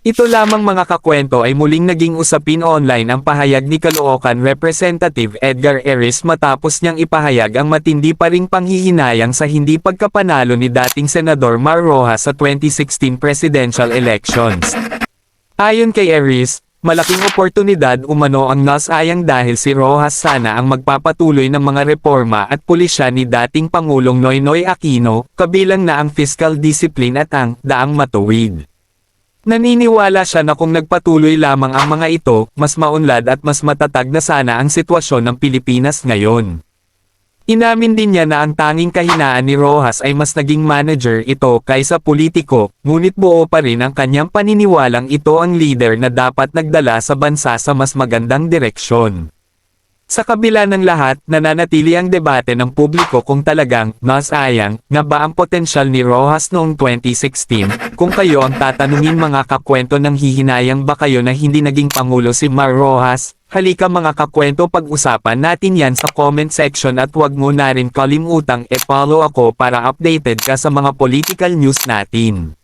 Ito lamang mga kakwento ay muling naging usapin online ang pahayag ni Caloocan Representative Edgar Eris matapos niyang ipahayag ang matindi pa ring panghihinayang sa hindi pagkapanalo ni dating Senador Mar Rojas sa 2016 presidential elections. Ayon kay Eris, malaking oportunidad umano ang nasayang dahil si Rojas sana ang magpapatuloy ng mga reforma at pulisya ni dating Pangulong Noynoy Aquino, kabilang na ang fiscal discipline at ang daang matuwid. Naniniwala siya na kung nagpatuloy lamang ang mga ito, mas maunlad at mas matatag na sana ang sitwasyon ng Pilipinas ngayon. Inamin din niya na ang tanging kahinaan ni Rojas ay mas naging manager ito kaysa politiko, ngunit buo pa rin ang kanyang paniniwalang ito ang leader na dapat nagdala sa bansa sa mas magandang direksyon. Sa kabila ng lahat, nananatili ang debate ng publiko kung talagang nasayang nga ba ang potensyal ni Rojas noong 2016. Kung kayo ang tatanungin mga kakwento ng hihinayang ba kayo na hindi naging Pangulo si Mar Rojas, halika mga kakwento pag-usapan natin yan sa comment section at huwag mo na rin kalimutang e-follow ako para updated ka sa mga political news natin.